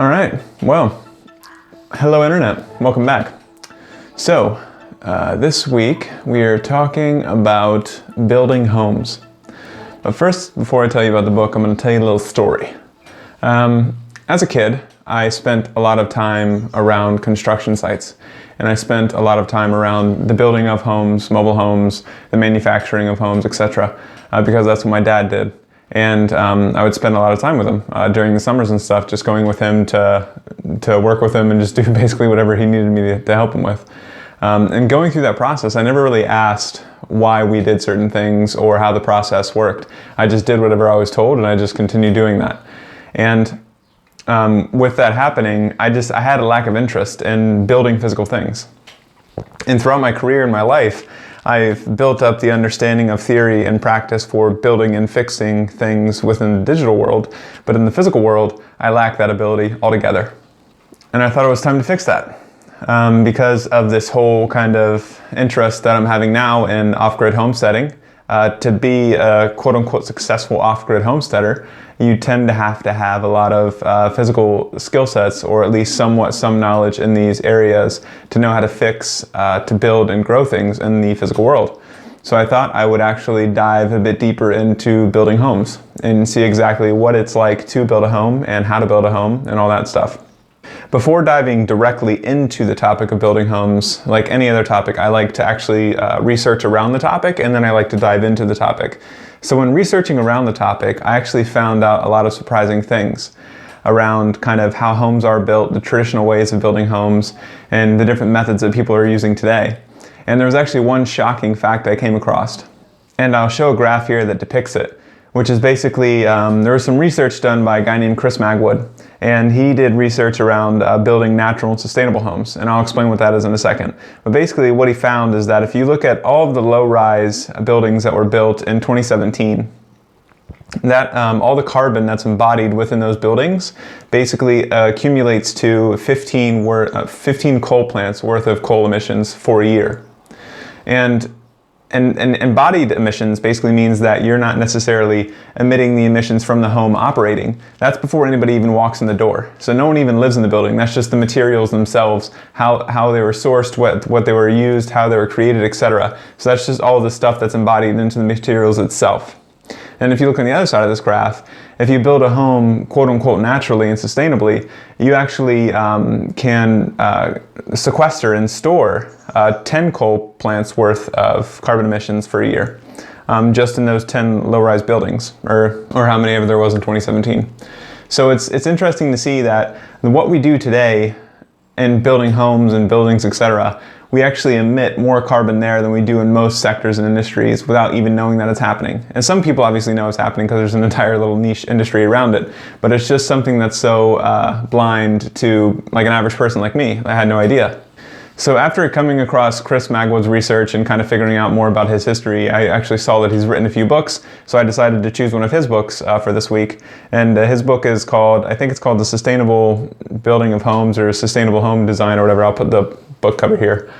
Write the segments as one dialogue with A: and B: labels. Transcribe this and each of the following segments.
A: All right, well, hello Internet, welcome back. So, this week we are talking about building homes. But first, before I tell you about the book, I'm going to tell you a little story. As a kid, I spent a lot of time around construction sites, and I spent a lot of time around the building of homes, mobile homes, the manufacturing of homes, etc., because that's what my dad did. And I would spend a lot of time with him during the summers and stuff, just going with him to work with him and just do basically whatever he needed me to help him with. And going through that process, I never really asked why we did certain things or how the process worked. I just did whatever I was told, and I just continued doing that. And with that happening, I had a lack of interest in building physical things. And throughout my career and my life, I've built up the understanding of theory and practice for building and fixing things within the digital world, but in the physical world, I lack that ability altogether. And I thought it was time to fix that because of this whole kind of interest that I'm having now in off-grid homesteading. To be a quote-unquote successful off-grid homesteader, you tend to have a lot of physical skill sets, or at least some knowledge in these areas to know how to fix, to build and grow things in the physical world. So I thought I would actually dive a bit deeper into building homes and see exactly what it's like to build a home and how to build a home and all that stuff. Before diving directly into the topic of building homes, like any other topic, I like to actually research around the topic, and then I like to dive into the topic. So when researching around the topic, I actually found out a lot of surprising things around kind of how homes are built, the traditional ways of building homes, and the different methods that people are using today. And there was actually one shocking fact I came across. And I'll show a graph here that depicts it, which is basically, there was some research done by a guy named Chris Magwood, and he did research around building natural and sustainable homes, and I'll explain what that is in a second. But basically what he found is that if you look at all of the low-rise buildings that were built in 2017, that all the carbon that's embodied within those buildings basically accumulates to 15 coal plants worth of coal emissions for a year. And embodied emissions basically means that you're not necessarily emitting the emissions from the home operating. That's before anybody even walks in the door. So no one even lives in the building. That's just the materials themselves, how they were sourced, what they were used, how they were created, etc. So that's just all the stuff that's embodied into the materials itself. And if you look on the other side of this graph, if you build a home quote-unquote naturally and sustainably, you actually can sequester and store 10 coal plants worth of carbon emissions for a year, just in those 10 low-rise buildings, or how many ever there was in 2017. So it's interesting to see that what we do today in building homes and buildings, etc., we actually emit more carbon there than we do in most sectors and industries without even knowing that it's happening. And some people obviously know it's happening because there's an entire little niche industry around it, but it's just something that's so blind to like an average person like me. I had no idea. So after coming across Chris Magwood's research and kind of figuring out more about his history, I actually saw that he's written a few books, so I decided to choose one of his books for this week. And his book is called, I think it's called The Sustainable Building of Homes, or Sustainable Home Design, or whatever. I'll put the book cover here.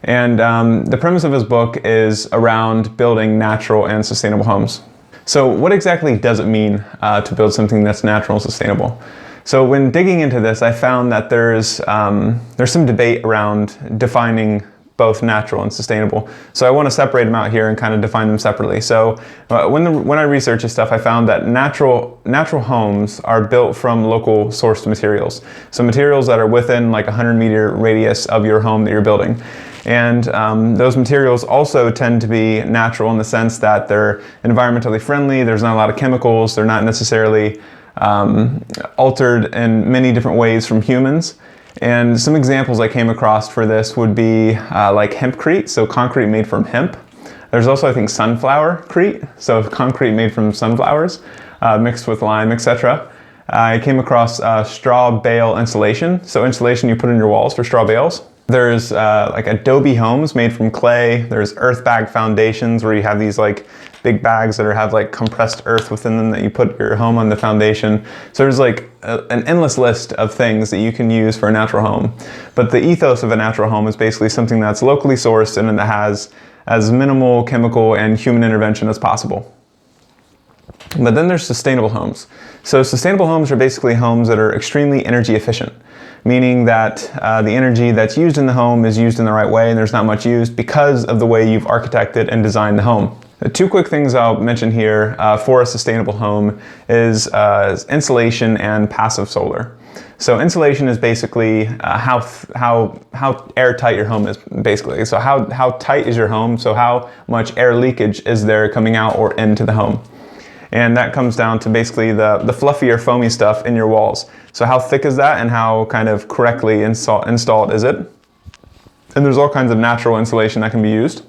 A: And the premise of his book is around building natural and sustainable homes. So what exactly does it mean to build something that's natural and sustainable? So when digging into this, I found that there's some debate around defining both natural and sustainable. So I want to separate them out here and kind of define them separately. So when I researched this stuff, I found that natural homes are built from local sourced materials. So materials that are within like a 100-meter radius of your home that you're building. And those materials also tend to be natural in the sense that they're environmentally friendly, there's not a lot of chemicals, they're not necessarily altered in many different ways from humans. And some examples I came across for this would be like hempcrete, so concrete made from hemp. There's also, I think, sunflowercrete, so concrete made from sunflowers, mixed with lime, etc. I came across straw bale insulation, so insulation you put in your walls for straw bales. There's like adobe homes made from clay. There's earth bag foundations where you have these like big bags that have like compressed earth within them that you put your home on the foundation. So there's like an endless list of things that you can use for a natural home. But the ethos of a natural home is basically something that's locally sourced and that has as minimal chemical and human intervention as possible. But then there's sustainable homes. So sustainable homes are basically homes that are extremely energy efficient, meaning that the energy that's used in the home is used in the right way and there's not much used because of the way you've architected and designed the home. Two quick things I'll mention here for a sustainable home is insulation and passive solar. So insulation is basically how airtight your home is, basically. So how tight is your home? So how much air leakage is there coming out or into the home? And that comes down to basically the fluffy or foamy stuff in your walls. So how thick is that and how kind of correctly installed is it? And there's all kinds of natural insulation that can be used.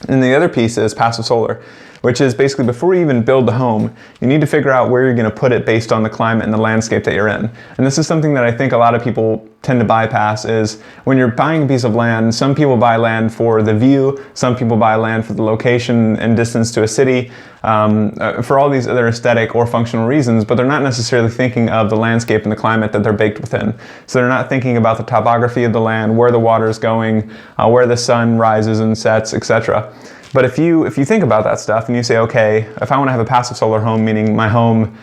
A: And the other piece is passive solar, which is basically before you even build the home, you need to figure out where you're going to put it based on the climate and the landscape that you're in. And this is something that I think a lot of people tend to bypass is when you're buying a piece of land, some people buy land for the view, some people buy land for the location and distance to a city, for all these other aesthetic or functional reasons, but they're not necessarily thinking of the landscape and the climate that they're baked within. So they're not thinking about the topography of the land, where the water is going, where the sun rises and sets, etc. But if you think about that stuff and you say, okay, if I want to have a passive solar home, meaning my home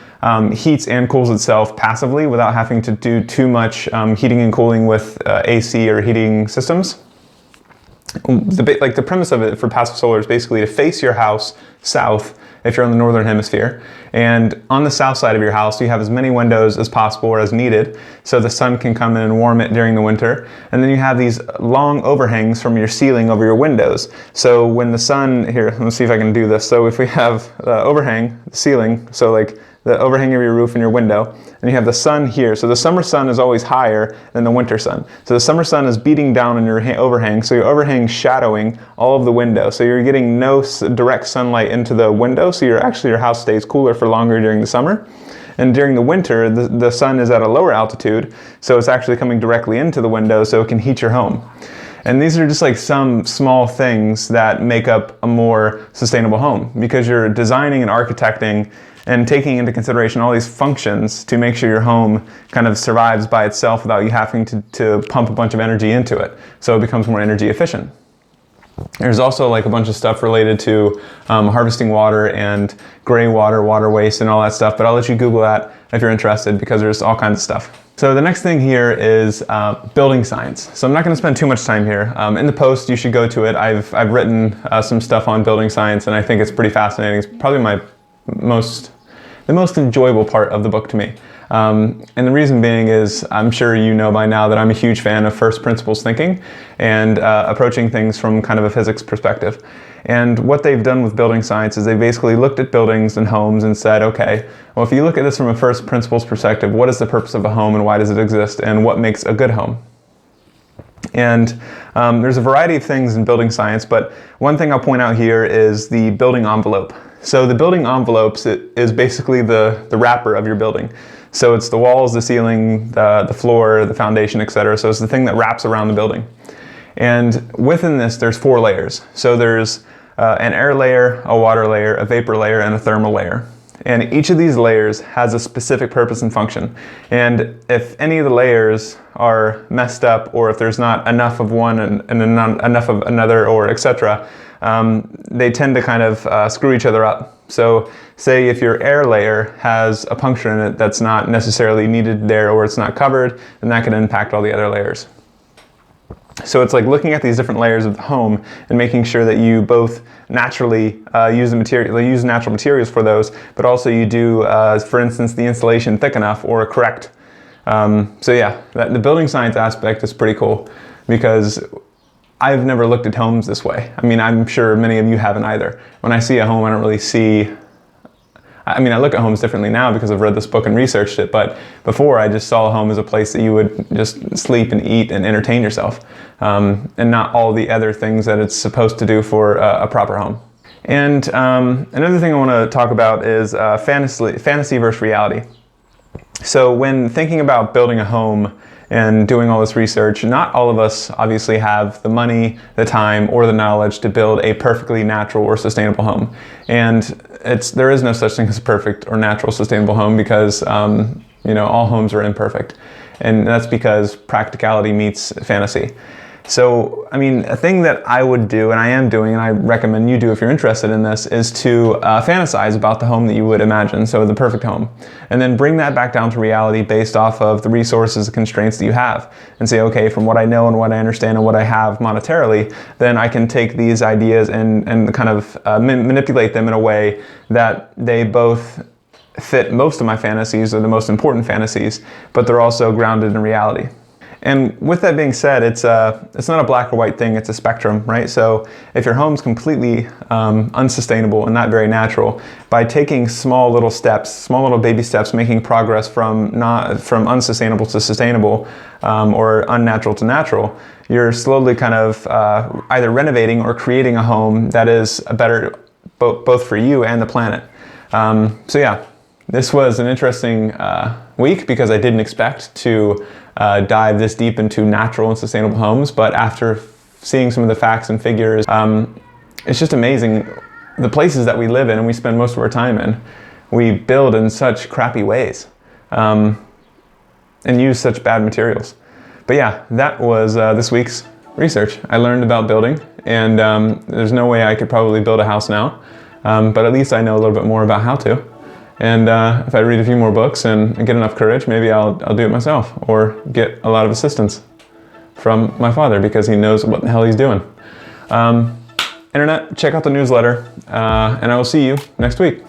A: heats and cools itself passively without having to do too much heating and cooling with AC or heating systems, the premise of it for passive solar is basically to face your house south if you're in the northern hemisphere. And on the south side of your house, you have as many windows as possible or as needed so the sun can come in and warm it during the winter. And then you have these long overhangs from your ceiling over your windows. So when the sun, here, let's see if I can do this. So if we have the overhang, the ceiling, so like the overhang of your roof and your window, and you have the sun here. So the summer sun is always higher than the winter sun. So the summer sun is beating down on your overhang, so your overhang shadowing all of the window. So you're getting no direct sunlight into the window, so your house stays cooler for longer during the summer. And during the winter, the sun is at a lower altitude, so it's actually coming directly into the window so it can heat your home. And these are just like some small things that make up a more sustainable home because you're designing and architecting and taking into consideration all these functions to make sure your home kind of survives by itself without you having to pump a bunch of energy into it. So it becomes more energy efficient. There's also like a bunch of stuff related to harvesting water and gray water, water waste and all that stuff, but I'll let you Google that if you're interested because there's all kinds of stuff. So the next thing here is building science. So I'm not going to spend too much time here. In the post, you should go to it. I've written some stuff on building science and I think it's pretty fascinating. It's probably the most enjoyable part of the book to me. And the reason being is I'm sure you know by now that I'm a huge fan of first principles thinking and approaching things from kind of a physics perspective. And what they've done with building science is they basically looked at buildings and homes and said, okay, well, if you look at this from a first principles perspective, what is the purpose of a home and why does it exist and what makes a good home? And there's a variety of things in building science, but one thing I'll point out here is the building envelope. So the building envelopes is basically the wrapper of your building. So it's the walls, the ceiling, the floor, the foundation, etc. So it's the thing that wraps around the building. And within this, there's 4 layers. So there's an air layer, a water layer, a vapor layer, and a thermal layer. And each of these layers has a specific purpose and function. And if any of the layers are messed up, or if there's not enough of one and not enough of another, or etc., they tend to kind of screw each other up. So say if your air layer has a puncture in it that's not necessarily needed there, or it's not covered, then that can impact all the other layers. So it's like looking at these different layers of the home and making sure that you both naturally use natural materials for those, but also you do, for instance, the insulation thick enough or correct. So yeah, the building science aspect is pretty cool because I've never looked at homes this way. I mean, I'm sure many of you haven't either. When I see a home, I don't really see, I mean, I look at homes differently now because I've read this book and researched it, but before I just saw a home as a place that you would just sleep and eat and entertain yourself, and not all the other things that it's supposed to do for a proper home. And another thing I want to talk about is fantasy versus reality. So when thinking about building a home and doing all this research, not all of us obviously have the money, the time, or the knowledge to build a perfectly natural or sustainable home. And there is no such thing as a perfect or natural sustainable home because all homes are imperfect. And that's because practicality meets fantasy. So, I mean, a thing that I would do, and I am doing, and I recommend you do if you're interested in this, is to fantasize about the home that you would imagine, so the perfect home. And then bring that back down to reality based off of the resources and constraints that you have. And say, okay, from what I know and what I understand and what I have monetarily, then I can take these ideas and kind of manipulate them in a way that they both fit most of my fantasies, or the most important fantasies, but they're also grounded in reality. And with that being said, it's not a black or white thing, it's a spectrum, right? So if your home's completely unsustainable and not very natural, by taking small little steps, small little baby steps, making progress from unsustainable to sustainable, or unnatural to natural, you're slowly kind of either renovating or creating a home that is better both for you and the planet. So yeah, this was an interesting week because I didn't expect to dive this deep into natural and sustainable homes, but after seeing some of the facts and figures, it's just amazing the places that we live in and we spend most of our time in. We build in such crappy ways and use such bad materials. But yeah, that was this week's research. I learned about building, and there's no way I could probably build a house now, but at least I know a little bit more about how to. And if I read a few more books and get enough courage, maybe I'll do it myself, or get a lot of assistance from my father because he knows what the hell he's doing. Internet, check out the newsletter, and I will see you next week.